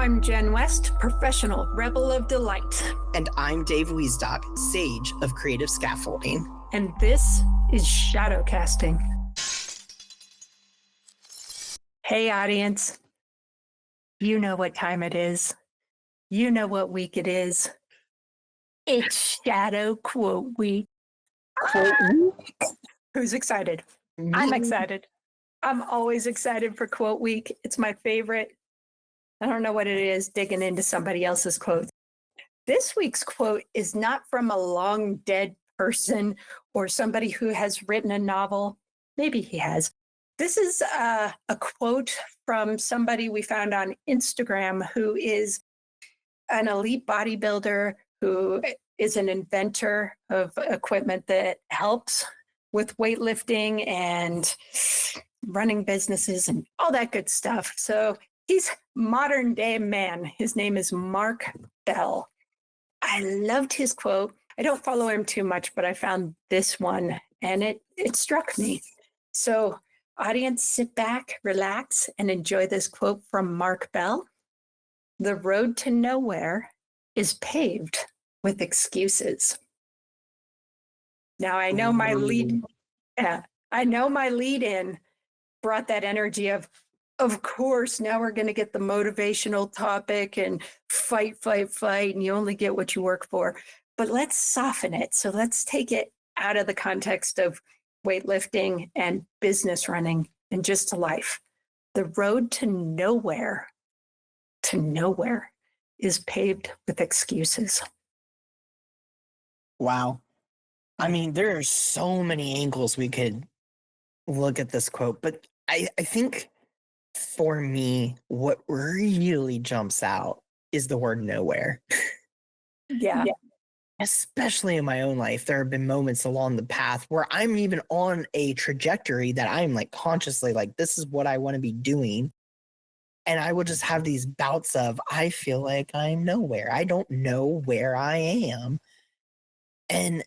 I'm Jen West, professional rebel of delight. And I'm Dave Wiesdock, sage of creative scaffolding. And this is shadow casting. Hey, audience. You know what time it is. You know what week it is. It's Shadow Quote Week. Who's excited? I'm excited. I'm always excited for Quote Week. It's my favorite. I don't know what it is, digging into somebody else's quotes. This week's quote is not from a long dead person or somebody who has written a novel. Maybe he has. This is a quote from somebody we found on Instagram who is an elite bodybuilder, who is an inventor of equipment that helps with weightlifting and running businesses and all that good stuff. So he's modern day man. His name is Mark Bell. I loved his quote. I don't follow him too much, but I found this one and it struck me. So audience, sit back, relax, and enjoy this quote from Mark Bell. The road to nowhere is paved with excuses. Now I know my lead in brought that energy of course, now we're going to get the motivational topic and fight, and you only get what you work for. But let's soften it. So let's take it out of the context of weightlifting and business running and just to life. The road to nowhere is paved with excuses. Wow. I mean, there are so many angles we could look at this quote, but I think for me, what really jumps out is the word nowhere. Yeah. Especially in my own life, there have been moments along the path where I'm even on a trajectory that I'm like consciously like, this is what I want to be doing. And I will just have these bouts of, I feel like I'm nowhere. I don't know where I am. And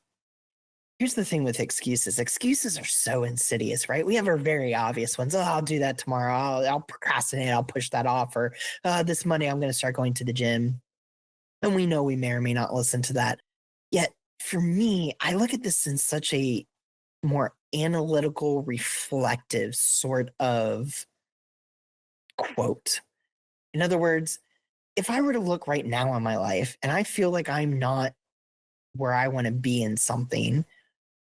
here's the thing with excuses. Excuses are so insidious, right? We have our very obvious ones. Oh, I'll do that tomorrow. I'll procrastinate. I'll push that off. Or this Monday, I'm going to start going to the gym. And we know we may or may not listen to that. Yet for me, I look at this in such a more analytical, reflective sort of quote. In other words, if I were to look right now on my life and I feel like I'm not where I want to be in something,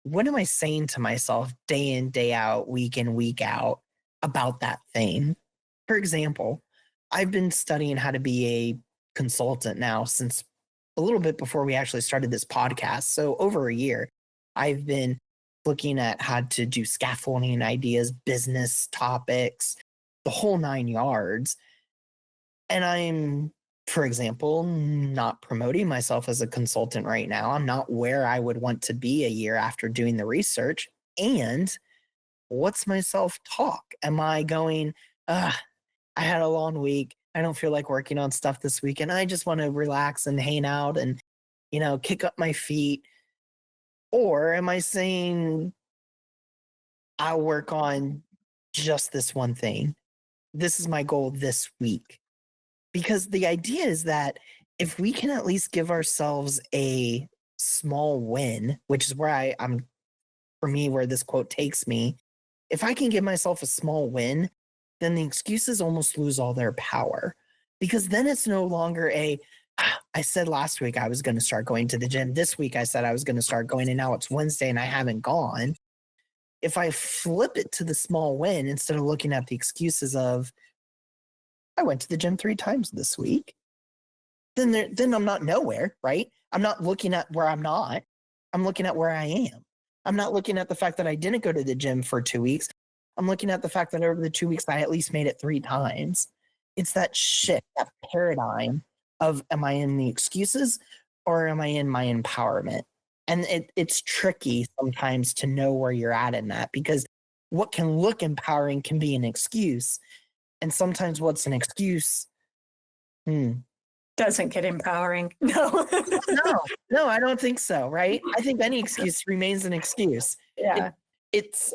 what am I saying to myself day in, day out, week in, week out about that thing? For example, I've been studying how to be a consultant now since a little bit before we actually started this podcast. So over a year, I've been looking at how to do scaffolding ideas, business topics, the whole 9 yards. And I'm, for example, not promoting myself as a consultant right now. I'm not where I would want to be a year after doing the research. And what's my self-talk? Am I going, I had a long week. I don't feel like working on stuff this weekend. I just want to relax and hang out and, kick up my feet. Or am I saying I'll work on just this one thing? This is my goal this week. Because the idea is that if we can at least give ourselves a small win, which is where I'm, for me, where this quote takes me, if I can give myself a small win, then the excuses almost lose all their power. Because then it's no longer I said last week I was going to start going to the gym. This week I said I was going to start going, and now it's Wednesday and I haven't gone. If I flip it to the small win instead of looking at the excuses of, I went to the gym 3 times this week, then I'm not nowhere, right? I'm not looking at where I'm not. I'm looking at where I am. I'm not looking at the fact that I didn't go to the gym for 2 weeks. I'm looking at the fact that over the 2 weeks, I at least made it 3 times. It's that shift, that paradigm of, am I in the excuses or am I in my empowerment? And it's tricky sometimes to know where you're at in that, because what can look empowering can be an excuse. And sometimes what's an excuse doesn't get empowering. No. No, I don't think so, right? I think any excuse remains an excuse. Yeah. It's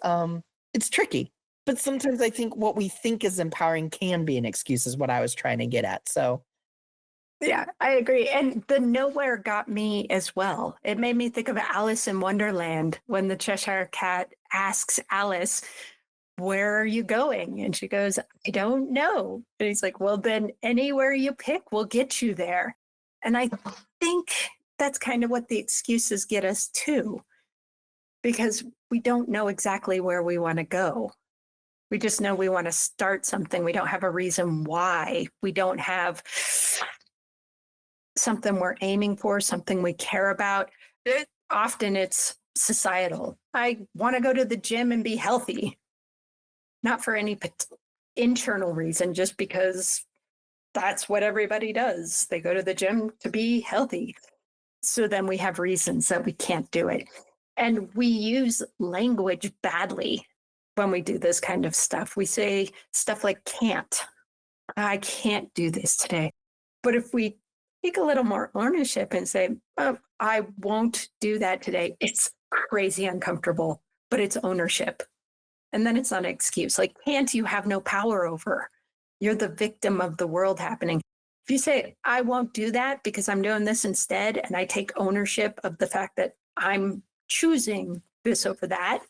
tricky. But sometimes I think what we think is empowering can be an excuse, is what I was trying to get at. So Yeah, I agree. And the nowhere got me as well. It made me think of Alice in Wonderland when the Cheshire Cat asks Alice, "Where are you going?" And she goes, "I don't know." And he's like, "Well, then anywhere you pick will get you there." And I think that's kind of what the excuses get us too, because we don't know exactly where we want to go. We just know we want to start something. We don't have a reason why. We don't have something we're aiming for, something we care about. Often it's societal. I want to go to the gym and be healthy, not for any internal reason, just because that's what everybody does. They go to the gym to be healthy. So then we have reasons that we can't do it. And we use language badly when we do this kind of stuff. We say stuff like can't. I can't do this today. But if we take a little more ownership and say, oh, I won't do that today, it's crazy uncomfortable, but it's ownership. And then it's not an excuse. Like, can't you have no power over? You're the victim of the world happening. If you say, I won't do that because I'm doing this instead, and I take ownership of the fact that I'm choosing this over that,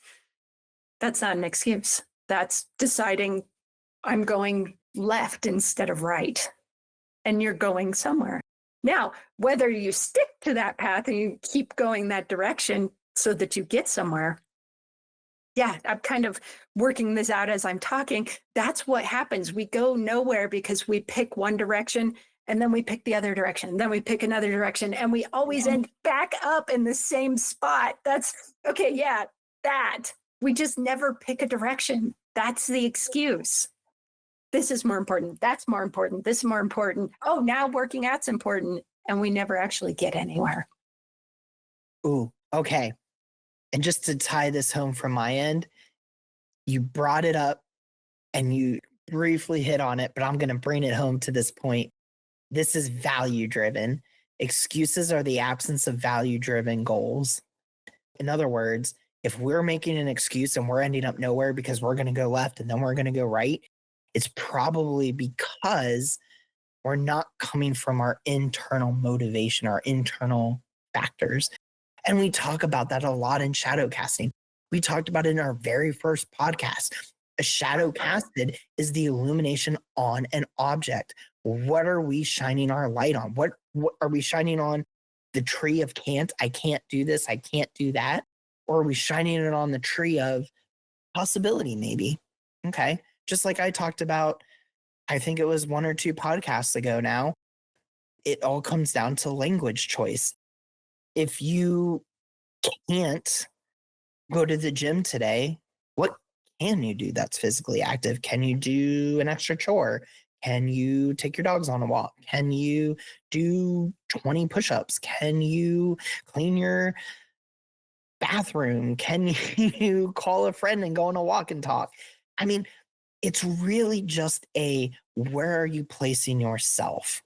that's not an excuse. That's deciding I'm going left instead of right, and you're going somewhere. Now, whether you stick to that path and you keep going that direction so that you get somewhere, yeah, I'm kind of working this out as I'm talking. That's what happens. We go nowhere because we pick one direction and then we pick the other direction. Then we pick another direction and we always end back up in the same spot. That's okay. Yeah, that we just never pick a direction. That's the excuse. This is more important. That's more important. This is more important. Oh, now working out's important. And we never actually get anywhere. Ooh, okay. And just to tie this home from my end, you brought it up and you briefly hit on it, but I'm going to bring it home to this point. This is value driven. Excuses are the absence of value driven goals. In other words, if we're making an excuse and we're ending up nowhere because we're going to go left and then we're going to go right, it's probably because we're not coming from our internal motivation, our internal factors. And we talk about that a lot in shadow casting. We talked about it in our very first podcast. A shadow casted is the illumination on an object. What are we shining our light on? What are we shining on? The tree of can't, I can't do this, I can't do that? Or are we shining it on the tree of possibility, maybe? Okay. Just like I talked about, I think it was one or two podcasts ago now, it all comes down to language choice. If you can't go to the gym today, what can you do that's physically active? Can you do an extra chore? Can you take your dogs on a walk? Can you do 20 push-ups? Can you clean your bathroom? Can you call a friend and go on a walk and talk? I mean, it's really just a where are you placing yourself?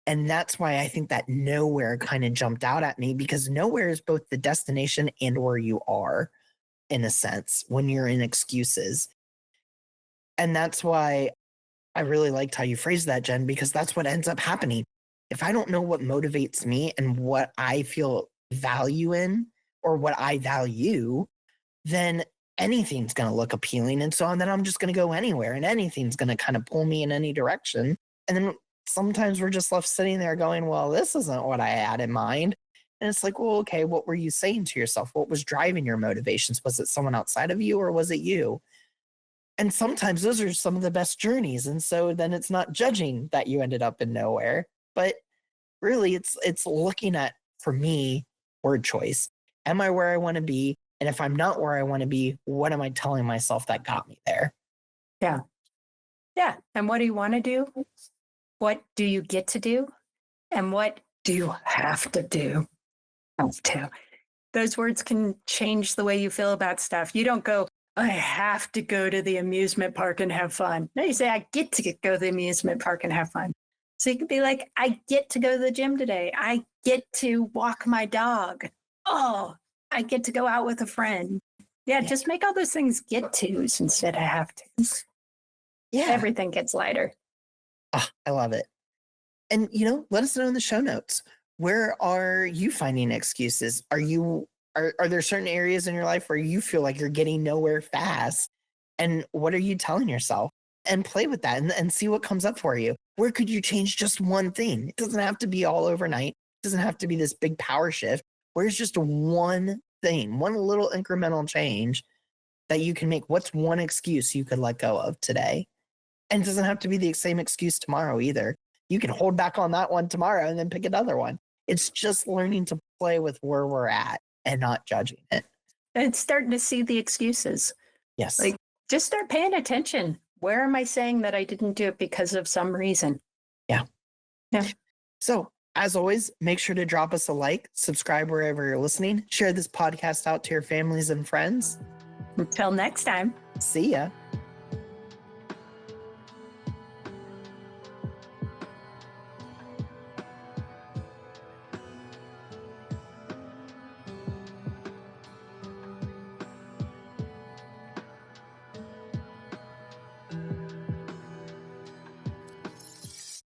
And that's why I think that nowhere kind of jumped out at me, because nowhere is both the destination and where you are, in a sense, when you're in excuses. And that's why I really liked how you phrased that, Jen, because that's what ends up happening. If I don't know what motivates me and what I feel value in or what I value, then anything's going to look appealing. And so then I'm just going to go anywhere and anything's going to kind of pull me in any direction. And then sometimes we're just left sitting there going, well, this isn't what I had in mind. And it's like, well, okay, what were you saying to yourself? What was driving your motivations? Was it someone outside of you or was it you? And sometimes those are some of the best journeys. And so then it's not judging that you ended up in nowhere, but really it's looking at, for me, word choice. Am I where I want to be? And if I'm not where I want to be, what am I telling myself that got me there? Yeah. Yeah. And what do you want to do? What do you get to do? And what do you have to do? Have to. Those words can change the way you feel about stuff. You don't go, I have to go to the amusement park and have fun. No, you say, I get to go to the amusement park and have fun. So you could be like, I get to go to the gym today. I get to walk my dog. Oh, I get to go out with a friend. Yeah, just make all those things get tos instead of have to. Yeah. Everything gets lighter. Oh, I love it. And, let us know in the show notes. Where are you finding excuses? Are there certain areas in your life where you feel like you're getting nowhere fast? And what are you telling yourself? And play with that and see what comes up for you. Where could you change just one thing? It doesn't have to be all overnight. It doesn't have to be this big power shift. Where's just one thing, one little incremental change that you can make? What's one excuse you could let go of today? And it doesn't have to be the same excuse tomorrow either. You can hold back on that one tomorrow and then pick another one. It's just learning to play with where we're at and not judging it. And starting to see the excuses. Yes. Like, just start paying attention. Where am I saying that I didn't do it because of some reason? Yeah. Yeah. So, as always, make sure to drop us a like, subscribe wherever you're listening, share this podcast out to your families and friends. Until next time. See ya.